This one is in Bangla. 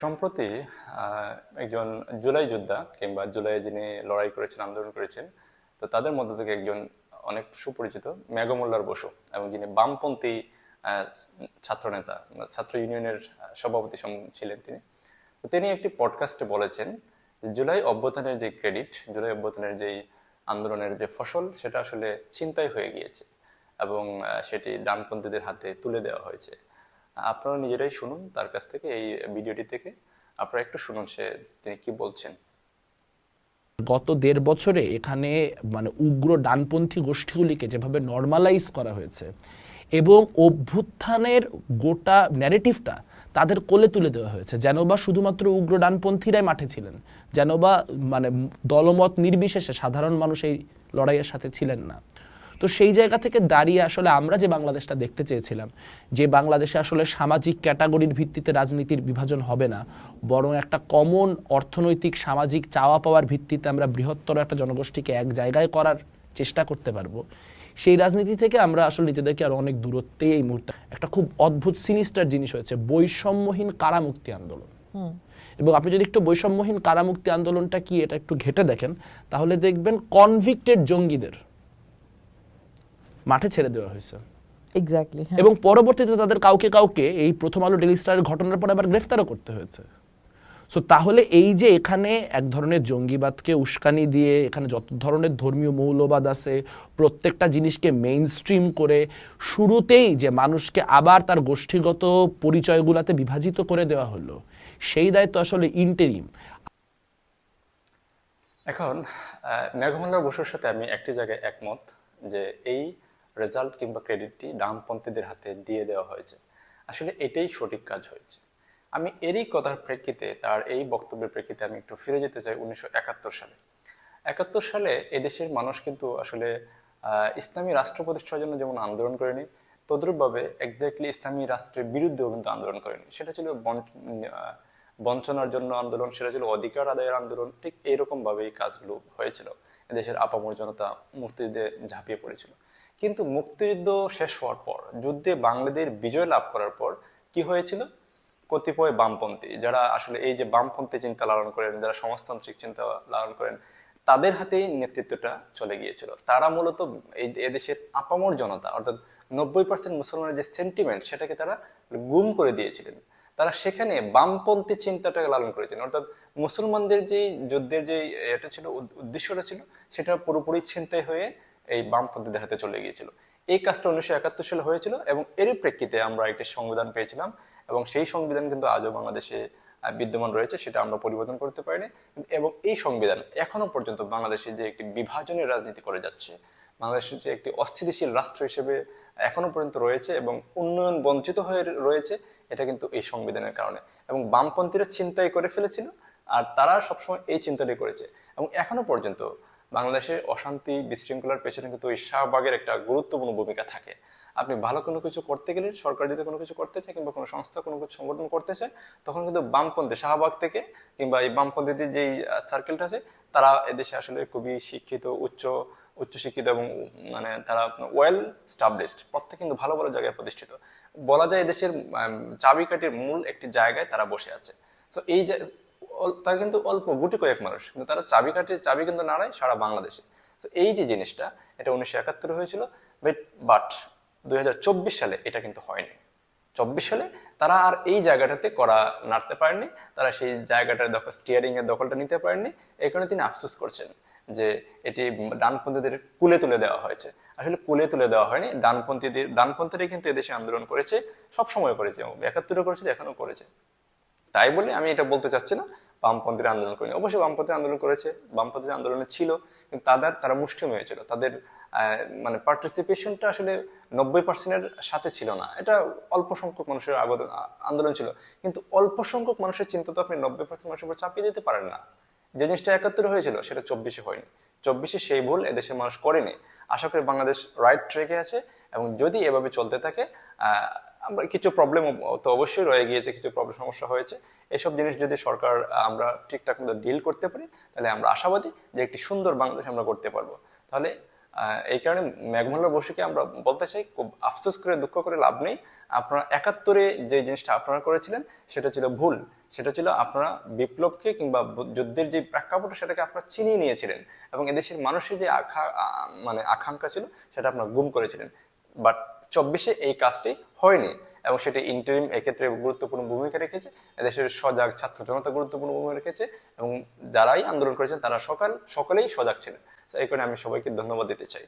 সম্প্রতি একজন জুলাই যোদ্ধা কিংবা জুলাই যিনি লড়াই করেছেন, আন্দোলন করেছেন, তো তাদের মধ্য থেকে একজন অনেক সুপরিচিত মেঘমুল্লার বসু, এবং যিনি বামপন্থী আহ, ছাত্রনেতা, ছাত্র ইউনিয়নের সভাপতি ছিলেন তিনি। তো তিনি একটি পডকাস্টে বলেছেন যে জুলাই অভ্যুত্থানের যে ক্রেডিট, জুলাই অভ্যুত্থানের যেই আন্দোলনের যে ফসল, সেটা আসলে ছিনতাই হয়ে গিয়েছে এবং সেটি ডানপন্থীদের হাতে তুলে দেওয়া হয়েছে। আপনারা নিজেরাই শুনুন তার কাছ থেকে, এই ভিডিওটি থেকে আপনারা একটু শুনুন তিনি কি বলছেন। গত ১.৫ বছরে এখানে উগ্র ডানপন্থী গোষ্ঠীগুলিকে যেভাবে নর্মালাইজ করা হয়েছে এবং অভ্যুত্থানের গোটা ন্যারেটিভটা তাদের কোলে তুলে দেওয়া হয়েছে, যেন বা শুধুমাত্র উগ্র ডানপন্থীরাই মাঠে ছিলেন, যেন বা দলমত নির্বিশেষে সাধারণ মানুষ এই লড়াইয়ের সাথে ছিলেন না। তো সেই জায়গা থেকে দাঁড়িয়ে আসলে আমরা যে বাংলাদেশটা দেখতে চেয়েছিলাম, যে বাংলাদেশে আসলে সামাজিক ক্যাটাগরির ভিত্তিতে রাজনীতির বিভাজন হবে না, বরং একটা কমন অর্থনৈতিক সামাজিক চাওয়া পাওয়ার ভিত্তিতে আমরা বৃহত্তর একটা জনগোষ্ঠীকে এক জায়গায় করার চেষ্টা করতে পারবো, সেই রাজনীতি থেকে আমরা আসলে নিজেদেরকে আরো অনেক দূরত্বে এই মুহূর্তে একটা খুব অদ্ভুত সিনিস্টার জিনিস হয়েছে বৈষম্যহীন কারামুক্তি আন্দোলন। এবং আপনি যদি একটু বৈষম্যহীন কারামুক্তি আন্দোলনটা কি এটা একটু ঘেটে দেখেন, তাহলে দেখবেন কনভিক্টেড জঙ্গিদের মাঠে ছেড়ে দেওয়া হয়েছে এক্স্যাক্টলি, এবং পরবর্তীতে তাদের কাউকে কাউকে এই প্রথম আলো ডেইলি স্টারের ঘটনার পর আবার গ্রেফতারও করতে হয়েছে। সো তাহলে এই যে এখানে এক ধরনের জঙ্গিবাদকে উস্কানি দিয়ে এখানে যত ধরনের ধর্মীয় মৌলবাদ আছে, প্রত্যেকটা জিনিসকে মেইন স্ট্রিম করে শুরুতেই যে মানুষকে আবার তার গোষ্ঠীগত পরিচয়গুলোতে বিভাজিত করে দেওয়া হলো, সেই দায়িত্ব আসলে ইন্টেরিম। এখন মেঘমুল্লা বসুর সাথে আমি একটি জায়গায় একমত, যে এই রেজাল্ট কিংবা ক্রেডিটটি ডানপন্থীদের হাতে দিয়ে দেওয়া হয়েছে। আসলে এটাই সঠিক কাজ হয়েছে। আমি এরই কথার প্রেক্ষিতে, তার এই বক্তব্যের প্রেক্ষিতে আমি একটু ফিরে যেতে চাই 1971 সালে। 71 সালে এদেশের মানুষ কিন্তু আসলে ইসলামী রাষ্ট্র প্রতিষ্ঠার জন্য যেমন আন্দোলন করেনি, তদ্রূপভাবে এক্স্যাক্টলি ইসলামী রাষ্ট্রের বিরুদ্ধেও কিন্তু আন্দোলন করেনি। সেটা ছিল বঞ্চনার জন্য আন্দোলন, সেটা ছিল অধিকার আদায়ের আন্দোলন। ঠিক এইরকম ভাবে এই কাজগুলো হয়েছিল। দেশের আপামর জনতা মুক্তিযুদ্ধে ঝাঁপিয়ে পড়েছিল। কিন্তু মুক্তিযুদ্ধ শেষ হওয়ার পর, যুদ্ধে বাংলাদেশ বিজয় লাভ করার পর কি হয়েছিল? কতিপয় বামপন্থী, যারা আসলে এই যে বামপন্থী চিন্তা লালন করেন, যারা সমাজতান্ত্রিক চিন্তা লালন করেন, তাদের হাতেই নেতৃত্বটা চলে গিয়েছিল। তারা মূলত এই এদেশের আপামর জনতা, অর্থাৎ 90% মুসলমানের যে সেন্টিমেন্ট, সেটাকে তারা গুম করে দিয়েছিলেন। তারা সেখানে বামপন্থী চিন্তাটাকে লালন করেছিলেন, অর্থাৎ মুসলমানদের যে যুদ্ধের যে এটা ছিল, উদ্দেশ্যটা ছিল, সেটা পুরোপুরি ছিনতাই হয়ে এই বামপন্থীদের হাতে চলে গিয়েছিল। এই কাজটা 1971 সালে হয়েছিল এবং এরই প্রেক্ষিতে আমরা একটি সংবিধান পেয়েছিলাম, এবং সেই সংবিধান কিন্তু আজও বাংলাদেশে বিদ্যমান রয়েছে, সেটা আমরা পরিবর্তন করতে পারিনি। এবং এই সংবিধান এখনো পর্যন্ত বাংলাদেশে যে একটি বিভাজনের রাজনীতি করে যাচ্ছে, বাংলাদেশের যে একটি অস্থিতিশীল রাষ্ট্র হিসেবে এখনো পর্যন্ত রয়েছে এবং উন্নয়ন বঞ্চিত হয়ে রয়েছে, এটা কিন্তু এই সংবিধানের কারণে। এবং বামপন্থীরা চিন্তাই করে ফেলেছিল, আর তারা সবসময় এই চিন্তাটাই করেছে। এবং এখনো পর্যন্ত বাংলাদেশের অশান্তি বিশৃঙ্খলার পেছনে কিন্তু এই শাহবাগের একটা গুরুত্বপূর্ণ ভূমিকা থাকে। আপনি ভালো কোনো কিছু করতে গেলে, সরকার যদি কোনো কিছু করতে চায় কিংবা কোনো সংস্থা কোনো কিছু সংগঠন করতে চায়, তখন কিন্তু বামপন্থী শাহবাগ থেকে কিংবা এই বামপন্থীদের যেই সার্কেলটা আছে, তারা এদেশে আসলে খুবই শিক্ষিত, উচ্চশিক্ষিত এবং তারা ওয়েল স্টাবলিশড, প্রত্যেক কিন্তু ভালো ভালো জায়গায় প্রতিষ্ঠিত। বলা যায় এদেশের চাবিকাঠির মূল একটি জায়গায় তারা বসে আছে। তো এই যে তারা কিন্তু অল্প গুটি কয়েক মানুষ, কিন্তু তারা চাবি কিন্তু নাড়ায় সারা বাংলাদেশে। তো এই যে জিনিসটা, এটা 1971 হয়েছিল। বাট 2024 সালে এটা কিন্তু হয়নি। 24 সালে তারা আর এই জায়গাটাতে নাড়তে পারেননি, তারা সেই জায়গাটার স্টিয়ারিং এর দখলটা নিতে পারেননি। এই কারণে তিনি আফসোস করছেন যে এটি ডানপন্থীদের কুলে তুলে দেওয়া হয়েছে। আসলে কুলে তুলে দেওয়া হয়নি, ডানপন্থীরাই কিন্তু এদেশে আন্দোলন করেছে, সব সময় করেছে, 71 করেছিল, এখনো করেছে। তাই বলে আমি এটা বলতে চাচ্ছি না বামপন্থীরা আন্দোলন করেনি। অবশ্যই বামপন্থী আন্দোলন করেছে, বামপন্থী আন্দোলনে ছিল, কিন্তু তারা মুষ্টিমেয় হয়েছিল। তাদের পার্টিসিপেশনটা আসলে 90%-এর সাথে ছিল না। এটা অল্প সংখ্যক মানুষের আন্দোলন ছিল, কিন্তু অল্প সংখ্যক মানুষের চিন্তা তো আপনি 90% মানুষের উপর চাপিয়ে দিতে পারেন না। যে জিনিসটা 71 হয়েছিল, সেটা 24 হয়নি। 24 সেই ভুল এদেশের মানুষ করেনি। আশা করি বাংলাদেশ রাইট ট্র্যাকে আছে, এবং যদি এভাবে চলতে থাকে, আমরা কিছু প্রবলেম তো অবশ্যই রয়ে গিয়েছে, কিছু প্রবলেম সমস্যা হয়েছে। এসব জিনিস যদি সরকার আমরা ঠিকঠাক মতো ডিল করতে পারি, তাহলে আমরা আশাবাদী যে একটি সুন্দর বাংলাদেশ আমরা করতে পারবো। তাহলে এই কারণে মেঘমুল্লা বসুকে আমরা বলতে চাই, খুব আফসোস করে দুঃখ করে লাভ নেই। আপনারা 71-এ যে জিনিসটা আপনারা করেছিলেন, সেটা ছিল ভুল। সেটা ছিল আপনারা বিপ্লবকে কিংবা যুদ্ধের যে প্রেক্ষাপট সেটাকে আপনারা চিনিয়ে নিয়েছিলেন, এবং এদেশের মানুষের যে মানে আকাঙ্ক্ষা ছিল সেটা আপনারা গুম করেছিলেন। বাট 24-এ এই কাজটি হয়নি, এবং সেটা ইন্টারিম এক্ষেত্রে গুরুত্বপূর্ণ ভূমিকা রেখেছে। এদেশের সজাগ ছাত্র জনতা গুরুত্বপূর্ণ ভূমিকা রেখেছে, এবং যারাই আন্দোলন করেছেন তারা সকলেই সজাগ ছিলেন। এই কারণে আমি সবাইকে ধন্যবাদ দিতে চাই।